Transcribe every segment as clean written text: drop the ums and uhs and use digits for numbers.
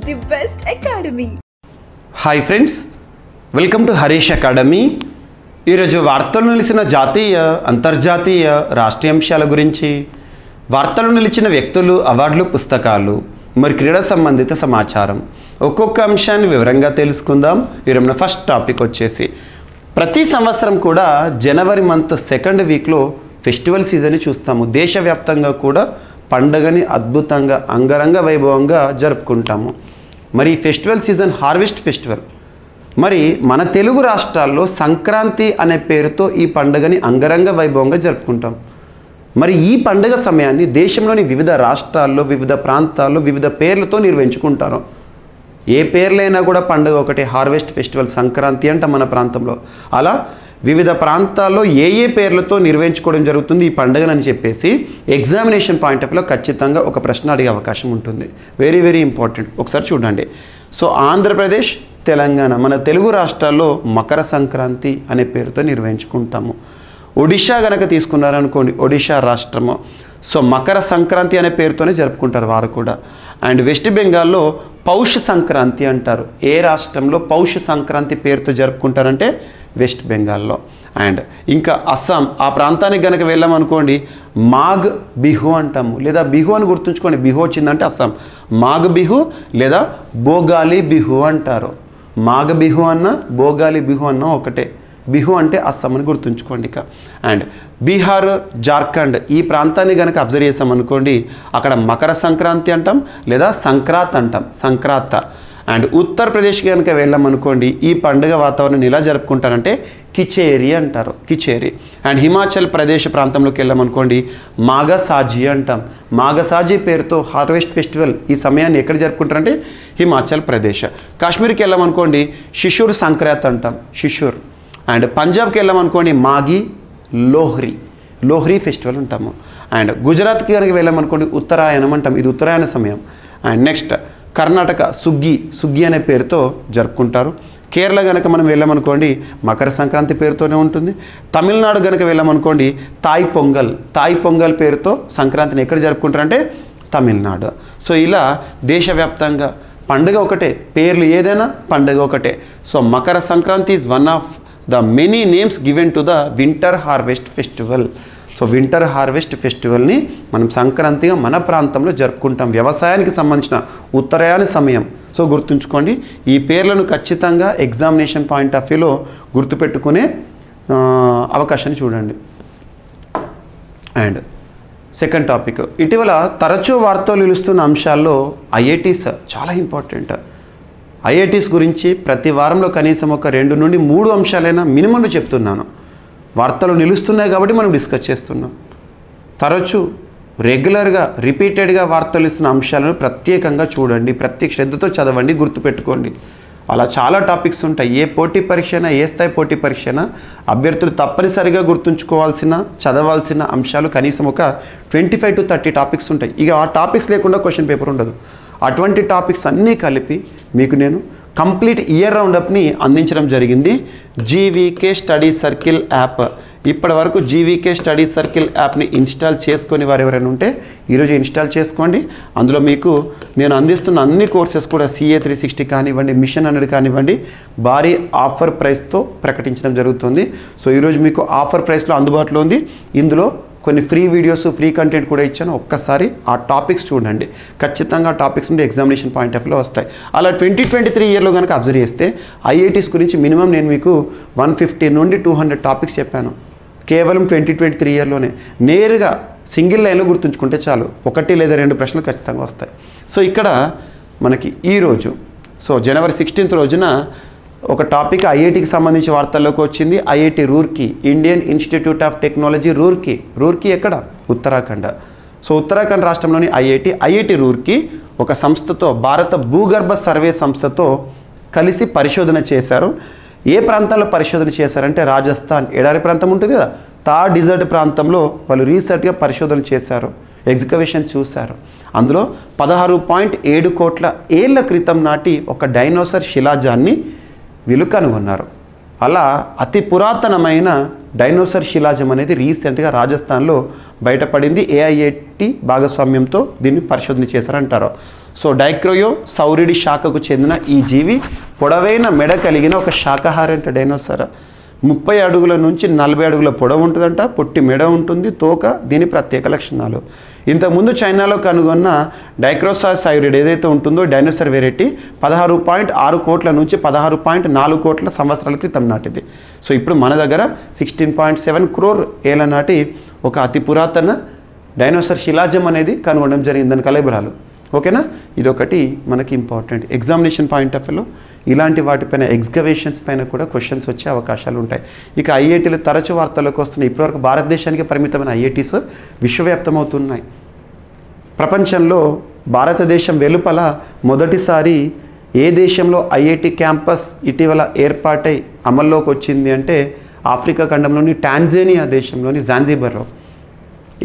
the best academy. Hi friends, welcome to Harish academy. ఈరోజు వార్తలు నిలిచిన జాతీయ, అంతర్జాతీయ, రాష్ట్రీయ అంశాల గురించి, వార్తలు నిలిచిన వ్యక్తులు, అవార్డులు, పుస్తకాలు, మరి క్రీడా సంబంధిత సమాచారం ఒక్కొక్క అంశాన్ని వివరంగా తెలుసుకుందాం. ఈరోజు ఫస్ట్ టాపిక్ వచ్చేసి ప్రతి సంవత్సరం కూడా జనవరి మంత్ సెకండ్ వీక్లో ఫెస్టివల్ సీజన్ని చూస్తాము. దేశవ్యాప్తంగా కూడా పండుగని అద్భుతంగా అంగరంగ వైభవంగా జరుపుకుంటాము. మరి ఈ ఫెస్టివల్ సీజన్ హార్వెస్ట్ ఫెస్టివల్. మరి మన తెలుగు రాష్ట్రాల్లో సంక్రాంతి అనే పేరుతో ఈ పండుగని అంగరంగ వైభవంగా జరుపుకుంటాం. మరి ఈ పండుగ సమయాన్ని దేశంలోని వివిధ రాష్ట్రాల్లో, వివిధ ప్రాంతాల్లో వివిధ పేర్లతో నిర్వహించుకుంటారు. ఏ పేర్లైనా కూడా పండుగ ఒకటే, హార్వెస్ట్ ఫెస్టివల్, సంక్రాంతి అంట మన ప్రాంతంలో. అలా వివిధ ప్రాంతాల్లో ఏ పేర్లతో నిర్వహించుకోవడం జరుగుతుంది ఈ పండుగనని చెప్పేసి ఎగ్జామినేషన్ పాయింట్ ఆఫ్ వ్యూలో ఖచ్చితంగా ఒక ప్రశ్న అడిగే అవకాశం ఉంటుంది. Very very important. ఒకసారి చూడండి. సో ఆంధ్రప్రదేశ్, తెలంగాణ, మన తెలుగు రాష్ట్రాల్లో మకర సంక్రాంతి అనే పేరుతో నిర్వహించుకుంటాము. ఒడిషా కనుక తీసుకున్నారనుకోండి, ఒడిషా రాష్ట్రము, సో మకర సంక్రాంతి అనే పేరుతోనే జరుపుకుంటారు వారు కూడా. అండ్ వెస్ట్ బెంగాల్లో పౌష సంక్రాంతి అంటారు. ఏ రాష్ట్రంలో పౌష సంక్రాంతి పేరుతో జరుపుకుంటారంటే వెస్ట్ బెంగాల్లో. అండ్ ఇంకా అస్సాం, ఆ ప్రాంతానికి కనుక వెళ్ళామనుకోండి, మాఘ్ బిహు అంటాము, లేదా బిహు అని గుర్తుంచుకోండి. బిహు వచ్చిందంటే అస్సాం. మాఘ్ బిహు లేదా భోగాలి బిహు అంటారు. మాఘ బిహు అన్న, భోగాలి బిహు అన్న ఒకటే. బిహు అంటే అస్సాం అని గుర్తుంచుకోండి. ఇక అండ్ బీహార్, జార్ఖండ్ ఈ ప్రాంతాన్ని కనుక అబ్జర్వ్ చేసామనుకోండి, అక్కడ మకర సంక్రాంతి అంటాం లేదా సంక్రాంత్ అంటాం, సంక్రాంత. అండ్ ఉత్తరప్రదేశ్ కనుక వెళ్ళామనుకోండి, ఈ పండుగ వాతావరణం ఎలా జరుపుకుంటారంటే కిచేరి అంటారు, కిచేరి. అండ్ హిమాచల్ ప్రదేశ్ ప్రాంతంలోకి వెళ్ళామనుకోండి, మాఘసాజీ అంటాం. మాఘసాజీ పేరుతో హార్వెస్ట్ ఫెస్టివల్ ఈ సమయాన్ని ఎక్కడ జరుపుకుంటారంటే హిమాచల్ ప్రదేశ్. కాశ్మీర్కి వెళ్ళామనుకోండి, శిశుర్ సంక్రాంతి అంటాం, శిశుర్. అండ్ పంజాబ్కి వెళ్ళామనుకోండి, మాఘీ, లోహ్రీ ఫెస్టివల్ ఉంటాము. అండ్ గుజరాత్కి కనుక వెళ్ళామనుకోండి, ఉత్తరాయణం అంటాం, ఇది ఉత్తరాయణ సమయం. అండ్ నెక్స్ట్ కర్ణాటక సుగ్గి అనే పేరుతో జరుపుకుంటారు. కేరళ కనుక మనం వెళ్ళామనుకోండి, మకర సంక్రాంతి పేరుతోనే ఉంటుంది. తమిళనాడు కనుక వెళ్ళామనుకోండి, తాయ్ పొంగల్ పేరుతో సంక్రాంతిని ఎక్కడ జరుపుకుంటారంటే తమిళనాడు. సో ఇలా దేశవ్యాప్తంగా పండుగ ఒకటే, పేర్లు ఏదైనా పండుగ ఒకటే. So Makara Sankranti is one of the many names given to the winter harvest festival. So winter harvest ఫెస్టివల్ని మనం సంక్రాంతిగా మన ప్రాంతంలో జరుపుకుంటాం. వ్యవసాయానికి సంబంధించిన ఉత్తరాయణ సమయం. సో గుర్తుంచుకోండి, ఈ పేర్లను ఖచ్చితంగా ఎగ్జామినేషన్ పాయింట్ ఆఫ్ వ్యూలో గుర్తుపెట్టుకునే అవకాశాన్ని చూడండి. అండ్ సెకండ్ టాపిక్, ఇటీవల తరచూ వార్తలు నిలుస్తున్న అంశాల్లో ఐఐటీస్ చాలా ఇంపార్టెంట్. ఐఐటీస్ గురించి ప్రతి వారంలో కనీసం ఒక 2 నుండి 3 అంశాలైనా మినిమంలో చెప్తున్నాను. వార్తలు నిలుస్తున్నాయి కాబట్టి మనం డిస్కస్ చేస్తున్నాం. తరచూ రెగ్యులర్గా రిపీటెడ్గా వార్తలు ఇస్తున్న అంశాలను ప్రత్యేకంగా చూడండి, ప్రత్యేక శ్రద్ధతో చదవండి, గుర్తుపెట్టుకోండి. అలా చాలా టాపిక్స్ ఉంటాయి. ఏ పోటీ పరీక్ష అయినా, ఏ స్థాయి పోటీ పరీక్ష అయినా అభ్యర్థులు తప్పనిసరిగా గుర్తుంచుకోవాల్సిన, చదవాల్సిన అంశాలు కనీసం ఒక 25 to 30 టాపిక్స్ ఉంటాయి. ఇక ఆ టాపిక్స్ లేకుండా క్వశ్చన్ పేపర్ ఉండదు. అటువంటి టాపిక్స్ అన్నీ కలిపి మీకు నేను కంప్లీట్ ఇయర్ రౌండప్ని అందించడం జరిగింది. GVK study circle app. ఇప్పటి వరకు జీవీకే స్టడీ సర్కిల్ యాప్ని ఇన్స్టాల్ చేసుకొని వారు ఎవరైనా ఉంటే ఈరోజు ఇన్స్టాల్ చేసుకోండి. అందులో మీకు నేను అందిస్తున్న అన్ని కోర్సెస్ కూడా CA 360 కానివ్వండి, మిషన్ 100 కానివ్వండి, భారీ ఆఫర్ ప్రైస్తో ప్రకటించడం జరుగుతుంది. సో ఈరోజు మీకు ఆఫర్ ప్రైస్లో అందుబాటులో ఉంది. ఇందులో కొన్ని ఫ్రీ వీడియోస్, ఫ్రీ కంటెంట్ కూడా ఇచ్చాను. ఒక్కసారి ఆ టాపిక్స్ చూడండి. ఖచ్చితంగా ఆ టాపిక్స్ నుండి ఎగ్జామినేషన్ పాయింట్ ఆఫ్ వ్యూలో వస్తాయి. అలా 2023 ఇయర్లో కనుక అబ్జర్వ్ చేస్తే ఐఐటీస్ గురించి మినిమం నేను మీకు 150 నుండి 200 టాపిక్స్ చెప్పాను. కేవలం 2023 ఇయర్లోనే నేరుగా సింగిల్ లైన్లో గుర్తుంచుకుంటే చాలు, 1 లేదా 2 ప్రశ్నలు ఖచ్చితంగా వస్తాయి. సో ఇక్కడ మనకి ఈరోజు, సో జనవరి 16th రోజున ఒక టాపిక్ ఐఐటికి సంబంధించి వార్తల్లోకి వచ్చింది. IIT Roorkee, Indian institute of technology Roorkee ఎక్కడ? ఉత్తరాఖండ్. సో ఉత్తరాఖండ్ రాష్ట్రంలోని ఐఐటి రూర్కీ ఒక సంస్థతో, భారత భూగర్భ సర్వే సంస్థతో కలిసి పరిశోధన చేశారు. ఏ ప్రాంతంలో పరిశోధన చేశారంటే రాజస్థాన్, ఎడారి ప్రాంతం ఉంటుంది కదా, థార్ డిజర్ట్ ప్రాంతంలో వాళ్ళు రీసెంట్గా పరిశోధన చేశారు, ఎగ్జికవేషన్ చూశారు. అందులో 16.7 కోట్ల ఏళ్ల క్రితం నాటి ఒక డైనోసార్ శిలాజాన్ని వీళ్ళు కనుగొన్నారు. అలా అతి పురాతనమైన డైనోసర్ శిలాజం అనేది రీసెంట్గా రాజస్థాన్లో బయటపడింది. ఏఐఐటి భాగస్వామ్యంతో దీన్ని పరిశోధన చేశారంటారు. సో డైక్రోయో సౌరిడి శాఖకు చెందిన ఈ జీవి పొడవైన మెడ కలిగిన ఒక శాకాహారి అంటే డైనోసర్. 30 అడుగుల నుంచి 40 అడుగుల పొడవు ఉంటుందంట, పొట్టి మెడ ఉంటుంది, తోక దీని ప్రత్యేక లక్షణాలు. ఇంతకుముందు చైనాలో కనుగొన్న డైక్రోసాసౌరిడ్ ఏదైతే ఉంటుందో డైనోసర్ వెరైటీ 16.6 కోట్ల నుంచి 16.4 కోట్ల సంవత్సరాల క్రితం నాటిది. సో ఇప్పుడు మన దగ్గర 16.7 క్రోర్ ఏళ్ళ నాటి ఒక అతి పురాతన డైనోసర్ శిలాజం అనేది కనుగొనడం జరిగిందని కలబరాలు. ఓకేనా, ఇదొకటి మనకి ఇంపార్టెంట్. ఎగ్జామినేషన్ పాయింట్ ఆఫ్ వ్యూలో ఇలాంటి వాటిపైన ఎక్స్కవేషన్స్ పైన కూడా క్వశ్చన్స్ వచ్చే అవకాశాలు ఉంటాయి. ఇక ఐఐటీలు తరచు వార్తల్లోకి వస్తున్నాయి. ఇప్పటివరకు భారతదేశానికి పరిమితమైన ఐఐటీస్ విశ్వవ్యాప్తమవుతున్నాయి. ప్రపంచంలో భారతదేశం వెలుపల మొదటిసారి ఏ దేశంలో ఐఐటి క్యాంపస్ ఇటీవల ఏర్పాటై అమల్లోకి వచ్చింది అంటే ఆఫ్రికా ఖండంలోని టాంజానియా దేశంలోని జాంజిబార్లో.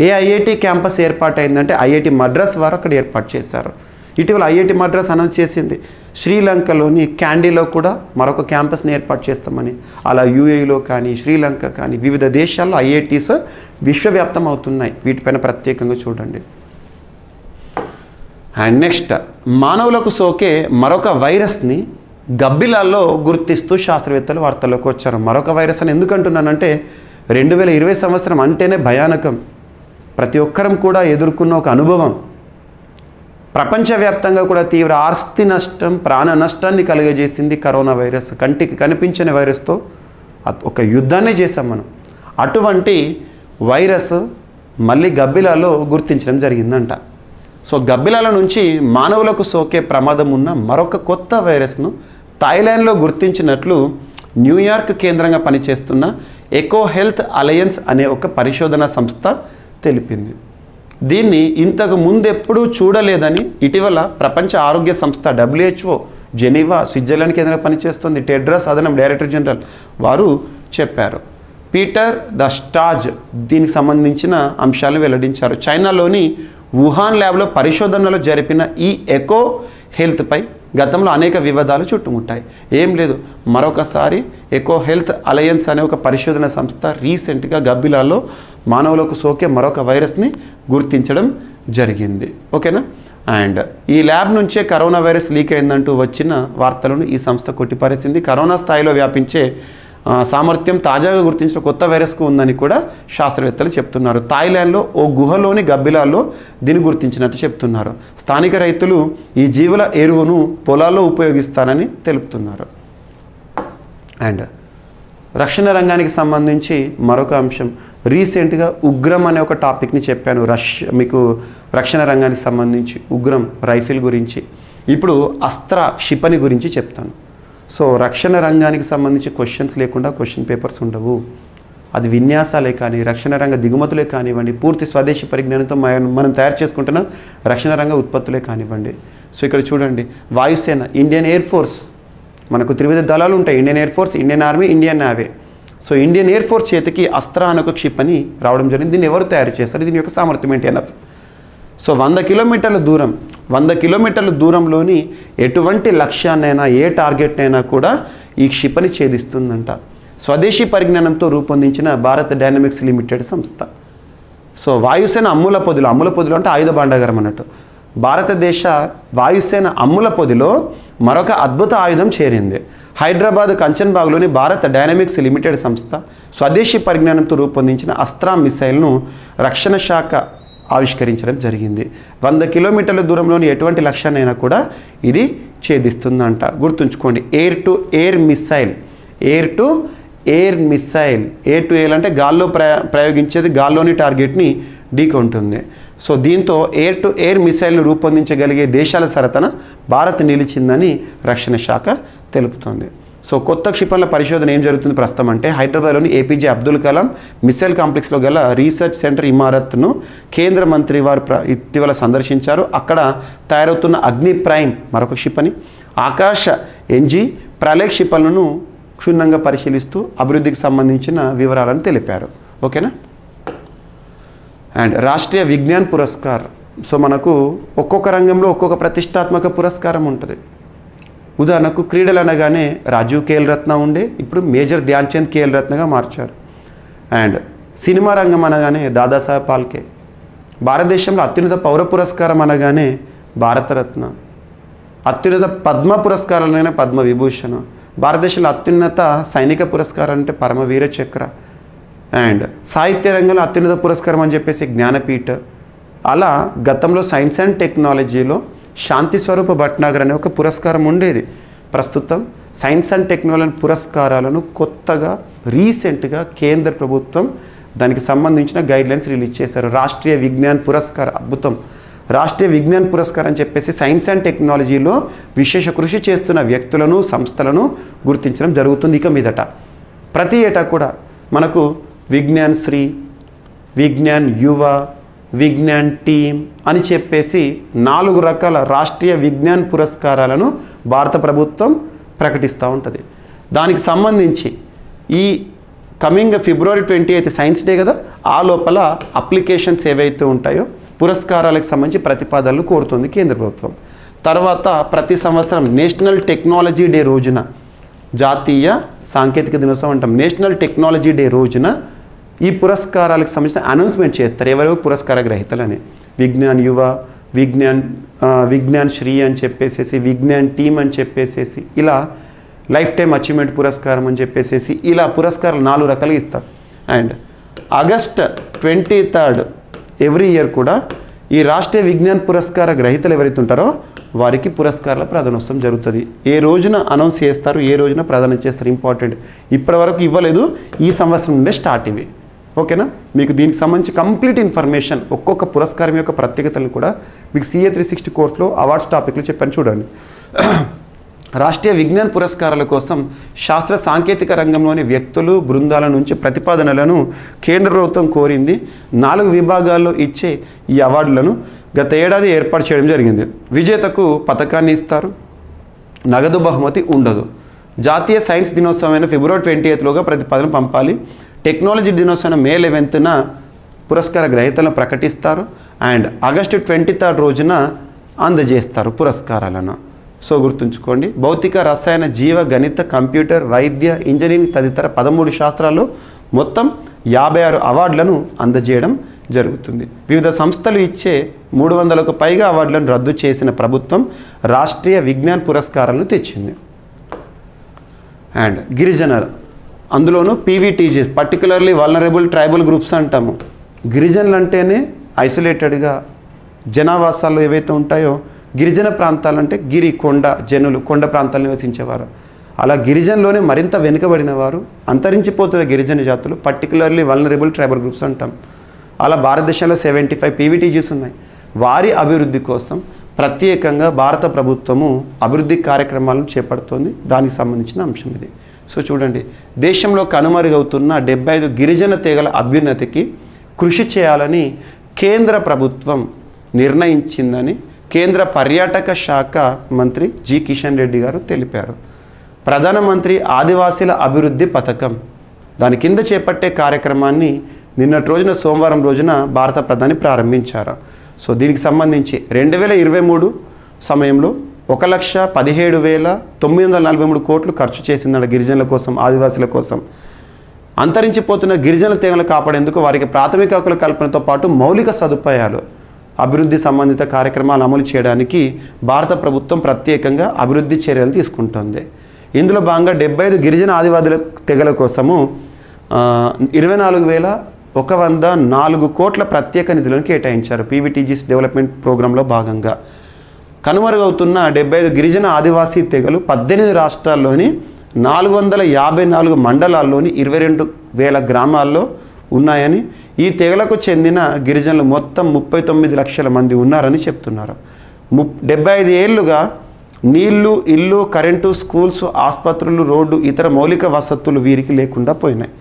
ఏ ఐఐటి క్యాంపస్ ఏర్పాటైందంటే ఐఐటి మద్రాస్ వారు అక్కడ ఏర్పాటు చేశారు. ఇటీవల ఐఐటి మద్రాస్ అనౌన్స్ చేసింది శ్రీలంకలోని క్యాండీలో కూడా మరొక క్యాంపస్ని ఏర్పాటు చేస్తామని. అలా యూఏఈలో కానీ శ్రీలంక కానీ వివిధ దేశాల్లో ఐఐటీస్ విశ్వవ్యాప్తం అవుతున్నాయి. వీటిపైన ప్రత్యేకంగా చూడండి. అండ్ నెక్స్ట్, మానవులకు సోకే మరొక వైరస్ని గబ్బిలాల్లో గుర్తిస్తూ శాస్త్రవేత్తలు వార్తల్లోకి వచ్చారు. మరొక వైరస్ అని ఎందుకు అంటున్నానంటే 2020 సంవత్సరం అంటేనే భయానకం. ప్రతి ఒక్కరం కూడా ఎదుర్కొన్న ఒక అనుభవం. ప్రపంచవ్యాప్తంగా కూడా తీవ్ర ఆస్తి నష్టం, ప్రాణ నష్టాన్ని కలుగజేసింది కరోనా వైరస్. కంటికి కనిపించని వైరస్తో ఒక యుద్ధాన్ని చేసాం మనం. అటువంటి వైరస్ మళ్ళీ గబ్బిలాలో గుర్తించడం జరిగిందంట. సో గబ్బిలాల నుంచి మానవులకు సోకే ప్రమాదం ఉన్న మరొక కొత్త వైరస్ను థాయిలాండ్లో గుర్తించినట్లు న్యూయార్క్ కేంద్రంగా పనిచేస్తున్న ఎకో హెల్త్ అలయన్స్ అనే ఒక పరిశోధనా సంస్థ తెలిపింది. దీన్ని ఇంతకు ముందెప్పుడూ చూడలేదని ఇటీవల ప్రపంచ ఆరోగ్య సంస్థ WHO జెనీవా స్విట్జర్లాండ్ కేంద్రంగా పనిచేస్తుంది టెడ్రస్ అదనం డైరెక్టర్ జనరల్ వారు చెప్పారు. పీటర్ ద స్టాజ్ దీనికి సంబంధించిన అంశాలను వెల్లడించారు. చైనాలోని వుహాన్ ల్యాబ్లో పరిశోధనలు జరిపిన ఈ ఎకో హెల్త్పై గతంలో అనేక వివాదాలు చుట్టుముట్టాయి. ఏం లేదు, మరొకసారి ఎకో హెల్త్ అలయన్స్ అనే ఒక పరిశోధన సంస్థ రీసెంట్గా గబ్బిలాల్లో మానవులకు సోకే మరొక వైరస్ని గుర్తించడం జరిగింది. ఓకేనా. అండ్ ఈ ల్యాబ్ నుంచే కరోనా వైరస్ లీక్ అయిందంటూ వచ్చిన వార్తలను ఈ సంస్థ కొట్టిపారేసింది. కరోనా స్థాయిలో వ్యాపించే సామర్థ్యం తాజాగా గుర్తించిన కొత్త వైరస్కు ఉందని కూడా శాస్త్రవేత్తలు చెప్తున్నారు. థాయిలాండ్లో ఓ గుహలోని గబ్బిలాల్లో దీన్ని గుర్తించినట్టు చెప్తున్నారు. స్థానిక రైతులు ఈ జీవుల ఎరువును పొలాల్లో ఉపయోగిస్తారని తెలుపుతున్నారు. అండ్ రక్షణ రంగానికి సంబంధించి మరొక అంశం, రీసెంట్గా ఉగ్రం అనే ఒక టాపిక్ని చెప్పాను. మీకు రక్షణ రంగానికి సంబంధించి ఉగ్రం రైఫిల్ గురించి, ఇప్పుడు అస్త్ర క్షిపణి గురించి చెప్తాను. సో రక్షణ రంగానికి సంబంధించి క్వశ్చన్స్ లేకుండా క్వశ్చన్ పేపర్స్ ఉండవు. అది విన్యాసాలే కానీ రక్షణ రంగ దిగుమతులే కానివ్వండి, పూర్తి స్వదేశీ పరిజ్ఞానంతో మనం తయారు చేసుకుంటున్న రక్షణ రంగ ఉత్పత్తులే కానివ్వండి. సో ఇక్కడ చూడండి, వాయుసేన, ఇండియన్ ఎయిర్ ఫోర్స్, మనకు త్రివిధ దళాలు ఉంటాయి, Indian air force, Indian army, Indian navy. So Indian air force చేతికి అస్త్ర అనే ఒక క్షిపణి రావడం జరిగింది. దీన్ని ఎవరు తయారు చేస్తారు? దీని యొక్క సామర్థ్యం ఏంటి ఎనఫ్. సో 100 కిలోమీటర్ల దూరం, 100 కిలోమీటర్ల దూరంలోని ఎటువంటి లక్ష్యాన్నైనా ఏ టార్గెట్నైనా కూడా ఈ క్షిపణి ఛేదిస్తుందంట. స్వదేశీ పరిజ్ఞానంతో రూపొందించిన భారత్ డైనమిక్స్ లిమిటెడ్ సంస్థ. సో వాయుసేన అమ్ముల పొదిలో, అమ్ముల పొదిలో అంటే ఆయుధ భాండాగారం అన్నట్టు, భారతదేశ వాయుసేన అమ్ముల పొదిలో మరొక అద్భుత ఆయుధం చేరింది. హైదరాబాద్ కంచన్బాగ్లోని భారత్ డైనమిక్స్ లిమిటెడ్ సంస్థ స్వదేశీ పరిజ్ఞానంతో రూపొందించిన అస్త్రా మిసైల్ను రక్షణ శాఖ ఆవిష్కరించడం జరిగింది. 100 కిలోమీటర్ల దూరంలోని ఎటువంటి లక్ష్యాన్నైనా కూడా ఇది ఛేదిస్తుందంట. గుర్తుంచుకోండి, air to air missile, air to air missile. Air to air అంటే గాల్లో ప్రయోగించేది గాల్లోని టార్గెట్ని ఢీకొంటుంది. సో దీంతో ఎయిర్ టు ఎయిర్ మిసైల్ను రూపొందించగలిగే దేశాల సరసన భారత్ నిలిచిందని రక్షణ శాఖ తెలుపుతోంది. సో కొత్త క్షిపణుల పరిశోధన ఏం జరుగుతుంది ప్రస్తుతం అంటే, హైదరాబాద్లోని ఏపీజే అబ్దుల్ కలాం మిసైల్ కాంప్లెక్స్లో గల రీసెర్చ్ సెంటర్ ఇమారత్ను కేంద్ర మంత్రి వారు ఇటీవల సందర్శించారు. అక్కడ తయారవుతున్న అగ్ని ప్రైమ్ మరొక క్షిపణి, ఆకాశ ఎన్జీ, ప్రళయ క్షిపణులను క్షుణ్ణంగా పరిశీలిస్తూ అభివృద్ధికి సంబంధించిన వివరాలను తెలిపారు. ఓకేనా. అండ్ రాష్ట్రీయ విజ్ఞాన్ పురస్కార్. సో మనకు ఒక్కొక్క రంగంలో ఒక్కొక్క ప్రతిష్టాత్మక పురస్కారం ఉంటుంది. ఉదాహరణకు క్రీడలు అనగానే రాజీవ్ ఖేల్ రత్న ఉండే, ఇప్పుడు మేజర్ ధ్యాన్ చంద్ ఖేల్ రత్నగా మార్చారు. అండ్ సినిమా రంగం అనగానే దాదాసాహెబ్ ఫాల్కే, భారతదేశంలో అత్యున్నత పౌర పురస్కారం అనగానే భారతరత్న, అత్యున్నత పద్మ పురస్కారాలైన పద్మవిభూషణ, భారతదేశంలో అత్యున్నత సైనిక పురస్కారం అంటే పరమవీర చక్ర, అండ్ సాహిత్య రంగంలో అత్యున్నత పురస్కారం అని చెప్పేసి జ్ఞానపీఠ. అలా గతంలో సైన్స్ అండ్ టెక్నాలజీలో శాంతి స్వరూప భట్నాగర్ అనే ఒక పురస్కారం ఉండేది. ప్రస్తుతం సైన్స్ అండ్ టెక్నాలజీ పురస్కారాలను కొత్తగా రీసెంట్గా కేంద్ర ప్రభుత్వం దానికి సంబంధించిన గైడ్లైన్స్ రిలీజ్ చేశారు. రాష్ట్రీయ విజ్ఞాన్ పురస్కార్, అద్భుతం, రాష్ట్రీయ విజ్ఞాన్ పురస్కార్ అని చెప్పేసి సైన్స్ అండ్ టెక్నాలజీలో విశేష కృషి చేస్తున్న వ్యక్తులను సంస్థలను గుర్తించడం జరుగుతుంది. ఇక మీదట ప్రతి ఏటా కూడా మనకు విజ్ఞాన్ శ్రీ, విజ్ఞాన్ యువ, విజ్ఞాన్ టీమ్ అని చెప్పేసి 4 రకాల రాష్ట్రీయ విజ్ఞాన్ పురస్కారాలను భారత ప్రభుత్వం ప్రకటిస్తూ ఉంటుంది. దానికి సంబంధించి ఈ కమింగ్ ఫిబ్రవరి 28 సైన్స్ డే కదా, ఆ లోపల అప్లికేషన్స్ ఏవైతే ఉంటాయో పురస్కారాలకు సంబంధించి ప్రతిపాదనలు కోరుతుంది కేంద్ర ప్రభుత్వం. తర్వాత ప్రతి సంవత్సరం నేషనల్ టెక్నాలజీ డే రోజున, జాతీయ సాంకేతిక దినోత్సవం అంటాం, నేషనల్ టెక్నాలజీ డే రోజున ఈ పురస్కారాలకు సంబంధించిన అనౌన్స్మెంట్ చేస్తారు, ఎవరెవరు పురస్కార గ్రహీతలని. విజ్ఞాన్ యువ, విజ్ఞాన్ శ్రీ అని చెప్పేసేసి, విజ్ఞాన్ టీమ్ అని చెప్పేసేసి, ఇలా లైఫ్ టైం అచీవ్మెంట్ పురస్కారం అని చెప్పేసేసి ఇలా పురస్కారాలు 4 రకాలుగా ఇస్తారు. అండ్ ఆగస్ట్ 23 ఎవ్రీ ఇయర్ కూడా ఈ రాష్ట్రీయ విజ్ఞాన్ పురస్కార గ్రహీతలు ఎవరైతే ఉంటారో వారికి పురస్కారాల ప్రదానోత్సవం జరుగుతుంది. ఏ రోజున అనౌన్స్ చేస్తారు, ఏ రోజున ప్రదానం చేస్తారు, ఇంపార్టెంట్. ఇప్పటి వరకు ఇవ్వలేదు, ఈ సంవత్సరం నుండే స్టార్ట్ ఇవి. ఓకేనా? మీకు దీనికి సంబంధించి కంప్లీట్ ఇన్ఫర్మేషన్, ఒక్కొక్క పురస్కారం యొక్క ప్రత్యేకతలు కూడా మీకు CA 360 కోర్సులో అవార్డ్స్ టాపిక్లు చెప్పాను చూడండి. రాష్ట్రీయ విజ్ఞాన్ పురస్కారాల కోసం శాస్త్ర సాంకేతిక రంగంలోని వ్యక్తులు బృందాల నుంచి ప్రతిపాదనలను కేంద్ర ప్రభుత్వం కోరింది. 4 విభాగాల్లో ఇచ్చే ఈ అవార్డులను గత ఏడాది ఏర్పాటు చేయడం జరిగింది. విజేతకు పథకాన్ని ఇస్తారు, నగదు బహుమతి ఉండదు. జాతీయ సైన్స్ దినోత్సవమైన ఫిబ్రవరి 28లోగా ప్రతిపాదన పంపాలి. టెక్నాలజీ దినోత్సవం మే 11న పురస్కార గ్రహీతలను ప్రకటిస్తారు. అండ్ ఆగస్టు 23 రోజున అందజేస్తారు పురస్కారాలను. సో గుర్తుంచుకోండి, భౌతిక, రసాయన, జీవ, గణిత, కంప్యూటర్, వైద్య, ఇంజనీరింగ్ తదితర 13 శాస్త్రాల్లో మొత్తం 56 అవార్డులను అందజేయడం జరుగుతుంది. వివిధ సంస్థలు ఇచ్చే 300కు పైగా అవార్డులను రద్దు చేసిన ప్రభుత్వం రాష్ట్రీయ విజ్ఞాన్ పురస్కారాలను తెచ్చింది. అండ్ గిరిజన, అందులోనూ PVTGs, particularly vulnerable tribal groups అంటాము. గిరిజనులు అంటేనే ఐసోలేటెడ్గా జనావాసాలు ఏవైతే ఉంటాయో, గిరిజన ప్రాంతాలంటే గిరి, కొండ జనులు, కొండ ప్రాంతాలు నివసించేవారు. అలా గిరిజనలోనే మరింత వెనుకబడిన వారు, అంతరించిపోతున్న గిరిజన జాతులు, పర్టికులర్లీ వల్నరబుల్ ట్రైబల్ గ్రూప్స్ అంటాం. అలా భారతదేశంలో 75 PVTGs ఉన్నాయి. వారి అభివృద్ధి కోసం ప్రత్యేకంగా భారత ప్రభుత్వము అభివృద్ధి కార్యక్రమాలను చేపడుతోంది. దానికి సంబంధించిన అంశం ఇది. సో చూడండి, దేశంలో కనుమరుగవుతున్న 75 గిరిజన తెగల అభ్యున్నతికి కృషి చేయాలని కేంద్ర ప్రభుత్వం నిర్ణయించిందని కేంద్ర పర్యాటక శాఖ మంత్రి జి కిషన్ రెడ్డి గారు తెలిపారు. ప్రధానమంత్రి ఆదివాసీల అభివృద్ధి పథకం, దాని కింద చేపట్టే కార్యక్రమాన్ని నిన్నటి రోజున సోమవారం రోజున భారత ప్రధాని ప్రారంభించారు. సో దీనికి సంబంధించి 2023 సమయంలో 1,17,943 కోట్లు ఖర్చు చేసిందన్న గిరిజనుల కోసం, ఆదివాసుల కోసం. అంతరించిపోతున్న గిరిజన తెగలను కాపాడేందుకు వారికి ప్రాథమిక హక్కుల కల్పనతో పాటు మౌలిక సదుపాయాలు, అభివృద్ధి సంబంధిత కార్యక్రమాలు అమలు చేయడానికి భారత ప్రభుత్వం ప్రత్యేకంగా అభివృద్ధి చర్యలు తీసుకుంటుంది. ఇందులో భాగంగా 75 గిరిజన ఆదివాదుల తెగల కోసము 24,104 కోట్ల ప్రత్యేక నిధులను కేటాయించారు. PVTGs డెవలప్మెంట్ ప్రోగ్రాంలో భాగంగా కనుమరుగవుతున్న 75 గిరిజన ఆదివాసీ తెగలు 18 రాష్ట్రాల్లోని 454 మండలాల్లోని 22,000 గ్రామాల్లో ఉన్నాయని, ఈ తెగలకు చెందిన గిరిజనులు మొత్తం 39 లక్షల మంది ఉన్నారని చెప్తున్నారు. 75 ఏళ్లుగా నీళ్లు, ఇల్లు, కరెంటు, స్కూల్స్, ఆసుపత్రులు, రోడ్డు, ఇతర మౌలిక వసతులు వీరికి లేకుండా పోయినాయి.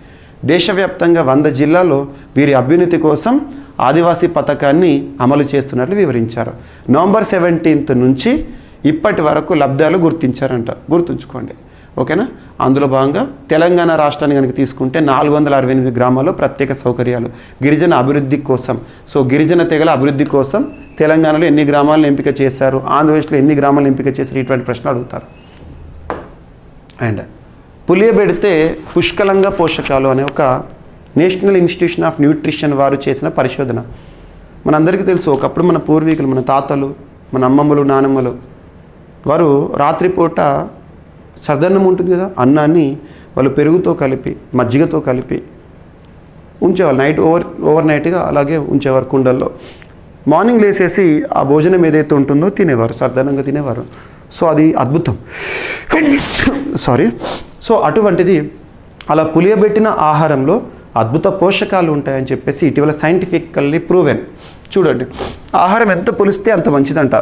దేశవ్యాప్తంగా 100 జిల్లాల్లో వీరి అభ్యున్నతి కోసం ఆదివాసీ పథకాన్ని అమలు చేస్తున్నట్లు వివరించారు. నవంబర్ 17 నుంచి ఇప్పటి వరకు లబ్ధాలు గుర్తించారంట, గుర్తుంచుకోండి. ఓకేనా? అందులో భాగంగా తెలంగాణ రాష్ట్రాన్ని కనుక తీసుకుంటే 468 గ్రామాల్లో ప్రత్యేక సౌకర్యాలు గిరిజన అభివృద్ధి కోసం. సో గిరిజన తెగల అభివృద్ధి కోసం తెలంగాణలో ఎన్ని గ్రామాలను ఎంపిక చేశారు, ఆంధ్రప్రదేశ్లో ఎన్ని గ్రామాలను ఎంపిక చేశారు, ఇటువంటి ప్రశ్నలు అడుగుతారు. అండ్ పులియబెడితే పుష్కలంగా పోషకాలు అనే ఒక నేషనల్ ఇన్స్టిట్యూషన్ ఆఫ్ న్యూట్రిషన్ వారు చేసిన పరిశోధన. మనందరికీ తెలుసు, ఒకప్పుడు మన పూర్వీకులు, మన తాతలు, మన అమ్మమ్మలు, నానమ్మలు వారు రాత్రిపూట చద్దన్నం ఉంటుంది కదా, అన్నాన్ని వాళ్ళు పెరుగుతో కలిపి మజ్జిగతో కలిపి ఉంచేవాళ్ళు. ఓవర్ నైట్గా అలాగే ఉంచేవారు కుండల్లో. మార్నింగ్ లేసేసి ఆ భోజనం ఏదైతే ఉంటుందో తినేవారు, సర్దనంగా తినేవారు. సో అది అద్భుతం. సో అటువంటిది అలా పులియబెట్టిన ఆహారంలో అద్భుత పోషకాలు ఉంటాయని చెప్పేసి ఇటీవల సైంటిఫికల్లీ ప్రూవెన్. చూడండి, ఆహారం ఎంత పులిస్తే అంత మంచిదంట.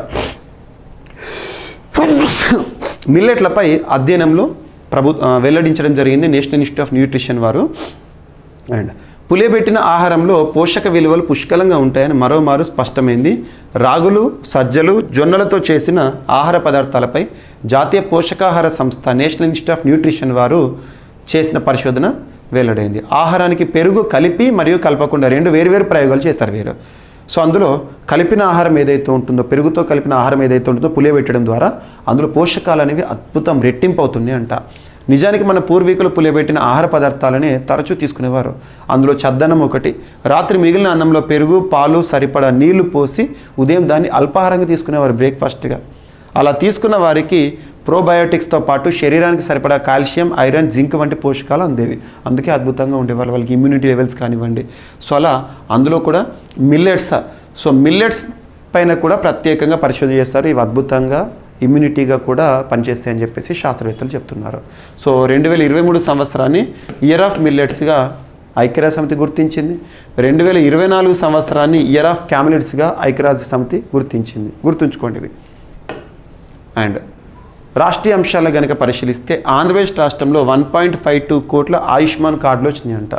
మిల్లెట్లపై అధ్యయనంలో వెల్లడించడం జరిగింది నేషనల్ ఇన్స్టిట్యూట్ ఆఫ్ న్యూట్రిషన్ వారు. అండ్ పులియబెట్టిన ఆహారంలో పోషక విలువలు పుష్కలంగా ఉంటాయని మరోమారు స్పష్టమైంది. రాగులు, సజ్జలు, జొన్నలతో చేసిన ఆహార పదార్థాలపై జాతీయ పోషకాహార సంస్థ నేషనల్ ఇన్స్టిట్యూట్ ఆఫ్ న్యూట్రిషన్ వారు చేసిన పరిశోధన వెల్లడైంది. ఆహారానికి పెరుగు కలిపి మరియు కలపకుండా రెండు వేరువేరు ప్రయోగాలు చేశారు వీరు. సో అందులో కలిపిన ఆహారం ఏదైతే ఉంటుందో, పెరుగుతో కలిపిన ఆహారం ఏదైతే ఉంటుందో పులియబెట్టడం ద్వారా అందులో పోషకాలు అనేవి అద్భుతం రెట్టింపు అవుతుంది అంట. నిజానికి మన పూర్వీకులు పులియబెట్టిన ఆహార పదార్థాలనే తరచూ తీసుకునేవారు. అందులో చద్దన్నం ఒకటి, రాత్రి మిగిలిన అన్నంలో పెరుగు, పాలు, సరిపడా నీళ్లు పోసి ఉదయం దాన్ని అల్పాహారంగా తీసుకునేవారు, బ్రేక్ఫాస్ట్గా. అలా తీసుకున్న వారికి ప్రోబయోటిక్స్తో పాటు శరీరానికి సరిపడా కాల్షియం, ఐరన్, జింక్ వంటి పోషకాలు అందేవి. అందుకే అద్భుతంగా ఉండేవాళ్ళు, వాళ్ళకి ఇమ్యూనిటీ లెవెల్స్ కానివ్వండి. సో అలా అందులో కూడా మిల్లెట్స్, సో మిల్లెట్స్ పైన కూడా ప్రత్యేకంగా పరిశోధన చేస్తారు. ఇవి అద్భుతంగా ఇమ్యూనిటీగా కూడా పనిచేస్తాయని చెప్పేసి శాస్త్రవేత్తలు చెప్తున్నారు. సో 2023 సంవత్సరాన్ని ఇయర్ ఆఫ్ మిల్లెట్స్గా ఐక్యరాజ్య సమితి గుర్తించింది. 2024 సంవత్సరాన్ని ఇయర్ ఆఫ్ క్యామిలెట్స్గా ఐక్యరాజ్య సమితి గుర్తించింది. గుర్తుంచుకోండి ఇవి. అండ్ రాష్ట్రీయ అంశాలు కనుక పరిశీలిస్తే ఆంధ్రప్రదేశ్ రాష్ట్రంలో 1.52 కోట్ల ఆయుష్మాన్ కార్డులు వచ్చినాయంట.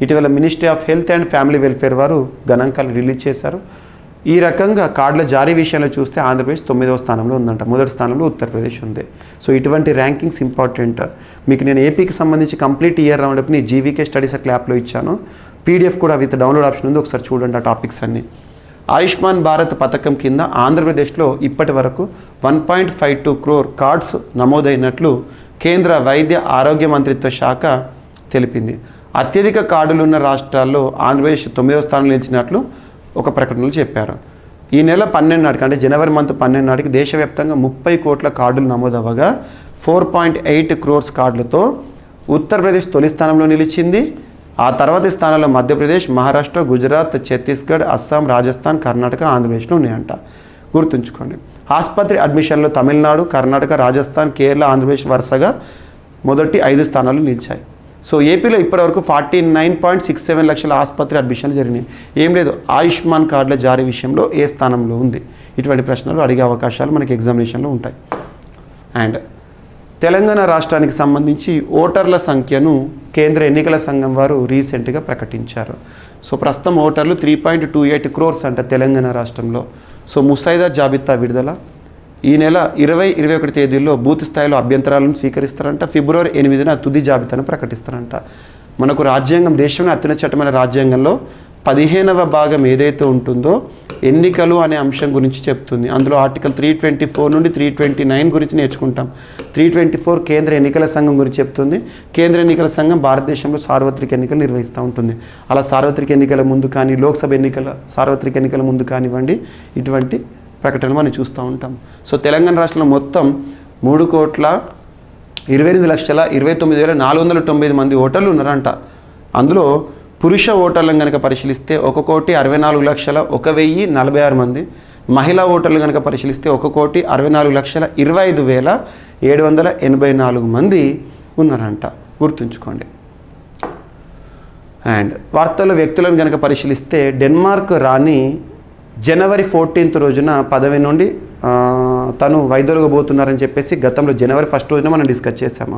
ఇటీవల ministry of health and family welfare వారు గణాంకాలు రిలీజ్ చేశారు. ఈ రకంగా కార్డుల జారీ విషయంలో చూస్తే ఆంధ్రప్రదేశ్ 9వ స్థానంలో ఉందంట. మొదటి స్థానంలో ఉత్తరప్రదేశ్ ఉంది. సో ఇటువంటి ర్యాంకింగ్స్ ఇంపార్టెంట్. మీకు నేను ఏపీకి సంబంధించి కంప్లీట్ ఇయర్ రౌండప్ని జీవీకే స్టడీ సర్కిల్ యాప్లో ఇచ్చాను. పీడిఎఫ్ కూడా విత్ డౌన్లోడ్ ఆప్షన్ ఉంది, ఒకసారి చూడండి ఆ టాపిక్స్ అన్నీ. ఆయుష్మాన్ భారత్ పథకం కింద ఆంధ్రప్రదేశ్లో ఇప్పటి వరకు 1.52 క్రోర్ కార్డ్స్ నమోదైనట్లు కేంద్ర వైద్య ఆరోగ్య మంత్రిత్వ శాఖ తెలిపింది. అత్యధిక కార్డులున్న రాష్ట్రాల్లో ఆంధ్రప్రదేశ్ 9వ స్థానంలో నిలిచినట్లు ఒక ప్రకటనలో చెప్పారు. ఈ నెల 12 నాటికి, అంటే జనవరి మంత్ 12 నాటికి దేశవ్యాప్తంగా 30 కోట్ల కార్డులు నమోదవగా 4.8 క్రోర్స్ కార్డులతో ఉత్తరప్రదేశ్ తొలి స్థానంలో నిలిచింది. ఆ తర్వాతి స్థానంలో మధ్యప్రదేశ్, మహారాష్ట్ర, గుజరాత్, ఛత్తీస్గఢ్, అస్సాం, రాజస్థాన్, కర్ణాటక, ఆంధ్రప్రదేశ్లో ఉన్నాయంట. గుర్తుంచుకోండి. ఆసుపత్రి అడ్మిషన్లో తమిళనాడు, కర్ణాటక, రాజస్థాన్, కేరళ, ఆంధ్రప్రదేశ్ వరుసగా మొదటి 5 స్థానాలు నిలిచాయి. సో ఏపీలో ఇప్పటివరకు 49.67 లక్షల ఆసుపత్రి అడ్మిషన్లు జరిగినాయి. ఏం లేదు, ఆయుష్మాన్ కార్డుల జారీ విషయంలో ఏ స్థానంలో ఉంది? ఇటువంటి ప్రశ్నలు అడిగే అవకాశాలు మనకి ఎగ్జామినేషన్లో ఉంటాయి. అండ్ తెలంగాణ రాష్ట్రానికి సంబంధించి ఓటర్ల సంఖ్యను కేంద్ర ఎన్నికల సంఘం వారు రీసెంట్గా ప్రకటించారు. సో ప్రస్తుతం ఓటర్లు 3.28 క్రోర్స్ అంట తెలంగాణ రాష్ట్రంలో. సో ముసాయిదా జాబితా విడుదల ఈ నెల 20-21 తేదీల్లో బూత్ స్థాయిలో అభ్యంతరాలను స్వీకరిస్తారంట. ఫిబ్రవరి 8న తుది జాబితాను ప్రకటిస్తారంట. మనకు రాజ్యాంగం, దేశంలో అత్యున్నత చట్టమైన రాజ్యాంగంలో 15వ భాగం ఏదైతే ఉంటుందో ఎన్నికలు అనే అంశం గురించి చెప్తుంది. అందులో ఆర్టికల్ 324 నుండి 329 గురించి నేర్చుకుంటాం. 324 కేంద్ర ఎన్నికల సంఘం గురించి చెప్తుంది. కేంద్ర ఎన్నికల సంఘం భారతదేశంలో సార్వత్రిక ఎన్నికలు నిర్వహిస్తూ ఉంటుంది. అలా సార్వత్రిక ఎన్నికల ముందు కానీ, లోక్సభ ఎన్నికల సార్వత్రిక ఎన్నికల ముందు కానివ్వండి, ఇటువంటి ప్రకటనలు మనం చూస్తూ ఉంటాం. సో తెలంగాణ రాష్ట్రంలో మొత్తం 3,28,29,490 మంది ఓటర్లు ఉన్నారంట. అందులో పురుష ఓటర్లను కనుక పరిశీలిస్తే 1,64,01,046 మంది, మహిళా ఓటర్లు కనుక పరిశీలిస్తే 1,64,25,784 మంది ఉన్నారంట. గుర్తుంచుకోండి. అండ్ వార్తల్లో వ్యక్తులను కనుక పరిశీలిస్తే డెన్మార్క్ రాణి జనవరి 14 రోజున పదవి నుండి తను వైదొలగబోతున్నారని చెప్పేసి గతంలో జనవరి 1 రోజున మనం డిస్కస్ చేసాము.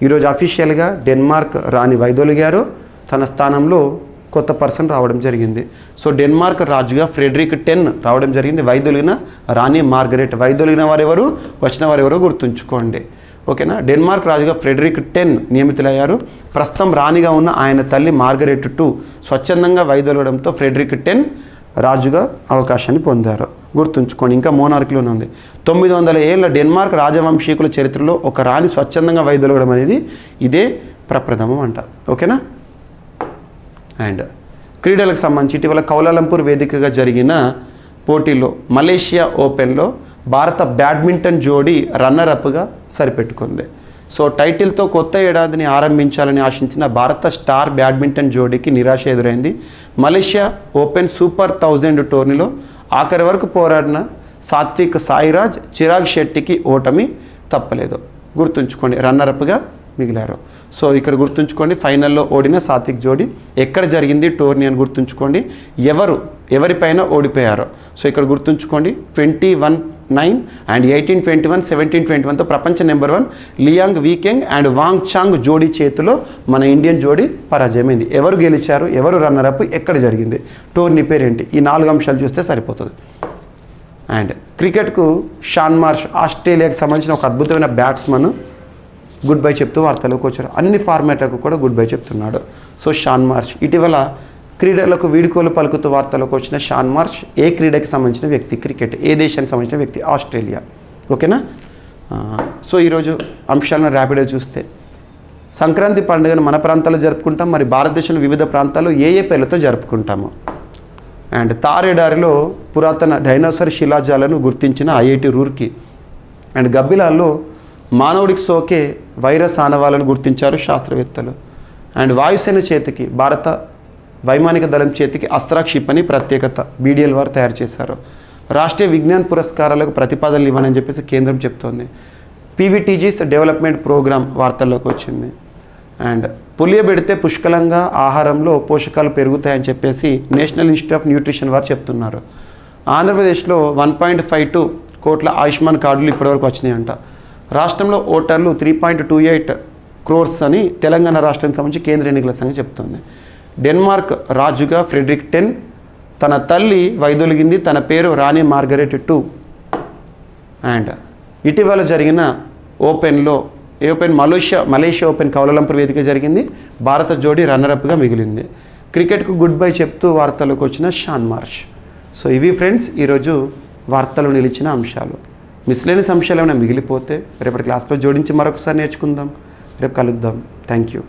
ఈరోజు అఫీషియల్గా డెన్మార్క్ రాణి వైదొలిగారు. తన స్థానంలో కొత్త పర్సన్ రావడం జరిగింది. సో డెన్మార్క్ రాజుగా ఫ్రెడరిక్ 10 రావడం జరిగింది. వైదొలిగిన రాణి మార్గరెట్. వైదొలిగిన వారెవరు, వచ్చిన వారెవరో గుర్తుంచుకోండి. ఓకేనా. డెన్మార్క్ రాజుగా ఫ్రెడరిక్ 10 నియమితులయ్యారు. ప్రస్తుతం రాణిగా ఉన్న ఆయన తల్లి మార్గరెట్ 2 స్వచ్ఛందంగా వైదొలగడంతో ఫ్రెడరిక్ 10 రాజుగా అవకాశాన్ని పొందారు. గుర్తుంచుకోండి. ఇంకా మోనార్కీలోనే ఉంది. 900 ఏళ్ల డెన్మార్క్ రాజవంశీకుల చరిత్రలో ఒక రాణి స్వచ్ఛందంగా వైదొలగడం అనేది ఇదే ప్రప్రథమం అంట. ఓకేనా. అండ్ క్రీడలకు సంబంధించి ఇటీవల కౌలాలంపూర్ వేదికగా జరిగిన పోటీలో మలేషియా ఓపెన్లో భారత బ్యాడ్మింటన్ జోడీ రన్నరప్గా సరిపెట్టుకుంది. సో టైటిల్తో కొత్త ఏడాదిని ఆరంభించాలని ఆశించిన భారత స్టార్ బ్యాడ్మింటన్ జోడీకి నిరాశ ఎదురైంది. మలేషియా ఓపెన్ సూపర్ 1000 టోర్నీలో ఆఖరి వరకు పోరాడిన సాత్విక్ సాయిరాజ్, చిరాగ్ శెట్టికి ఓటమి తప్పలేదు. గుర్తుంచుకోండి, రన్నరప్గా మిగిలారు. సో ఇక్కడ గుర్తుంచుకోండి, ఫైనల్లో ఓడిన సాత్విక్ జోడీ ఎక్కడ జరిగింది టోర్నీ అని గుర్తుంచుకోండి, ఎవరిపైన ఓడిపోయారో. సో ఇక్కడ గుర్తుంచుకోండి, 21-9 అండ్ 18-21, 17-21తో ప్రపంచ నెంబర్ 1 లియాంగ్ వీకెంగ్ అండ్ వాంగ్ చాంగ్ జోడీ చేతిలో మన ఇండియన్ జోడీ పరాజయమైంది. ఎవరు గెలిచారు, ఎవరు రన్నరప్, ఎక్కడ జరిగింది, టోర్నీ పేరేంటి, ఈ 4 అంశాలు చూస్తే సరిపోతుంది. అండ్ క్రికెట్కు షాన్ మార్ష్, ఆస్ట్రేలియాకి సంబంధించిన ఒక అద్భుతమైన బ్యాట్స్మన్ గుడ్ బై చెప్తూ వార్తలోకి వచ్చారు. అన్ని ఫార్మాట్లకు కూడా గుడ్ బై చెప్తున్నాడు. సో షాన్ మార్ష్ ఇటీవల క్రీడలకు వీడుకోలు పలుకుతూ వార్తలోకి వచ్చిన షాన్ మార్ష్ ఏ క్రీడకి సంబంధించిన వ్యక్తి, క్రికెట్ ఏ దేశానికి సంబంధించిన వ్యక్తి, ఆస్ట్రేలియా. ఓకేనా. సో ఈరోజు అంశాలను ర్యాపిడ్గా చూస్తే సంక్రాంతి పండుగను మన ప్రాంతాల్లో జరుపుకుంటాం, మరి భారతదేశంలో వివిధ ప్రాంతాల్లో ఏ పేర్లతో జరుపుకుంటాము. అండ్ తారేడారిలో పురాతన డైనోసార్ శిలాజాలను గుర్తించిన ఐఐటి రూర్కీ. అండ్ గబ్బిలాల్లో మానవుడికి సోకే వైరస్ ఆనవాలను గుర్తించారు శాస్త్రవేత్తలు. అండ్ వాయుసేన చేతికి, భారత వైమానిక దళం చేతికి అస్త్రా క్షిపణి ప్రత్యేకత బీడీఎల్ వారు తయారు చేశారు. రాష్ట్రీయ విజ్ఞాన్ పురస్కారాలకు ప్రతిపాదనలు ఇవ్వనని చెప్పేసి కేంద్రం చెప్తోంది. పీవీటీజీస్ డెవలప్మెంట్ ప్రోగ్రామ్ వార్తల్లోకి వచ్చింది. అండ్ పులియబెడితే పుష్కలంగా ఆహారంలో పోషకాలు పెరుగుతాయని చెప్పేసి నేషనల్ ఇన్స్టిట్యూట్ ఆఫ్ న్యూట్రిషన్ వారు చెప్తున్నారు. ఆంధ్రప్రదేశ్లో 1.52 కోట్ల ఆయుష్మాన్ కార్డులు ఇప్పటివరకు వచ్చినాయంట. రాష్ట్రంలో ఓటర్లు 3.28 crores అని తెలంగాణ రాష్ట్రానికి సంబంధించి కేంద్ర ఎన్నికల సంఘం చెప్తుంది. డెన్మార్క్ రాజుగా ఫ్రెడరిక్ 10 తన తల్లి వైదొలిగింది, తన పేరు రాణి మార్గరెట్ 2. అండ్ ఇటీవల జరిగిన ఓపెన్లో మలేషియా ఓపెన్ కౌలాలంపూర్ వేదిక జరిగింది. భారత జోడీ రన్నరప్గా మిగిలింది. క్రికెట్కు గుడ్ బై చెప్తూ వార్తలకు వచ్చిన షాన్ మార్ష్. సో ఇవి ఫ్రెండ్స్ ఈరోజు వార్తలు నిలిచిన అంశాలు. మిస్లేనియస్ అంశాలు ఏమైనా మిగిలిపోతే రేపటి క్లాస్లో జోడించి మరొకసారి నేర్చుకుందాం. రేపు కలుద్దాం. Thank you.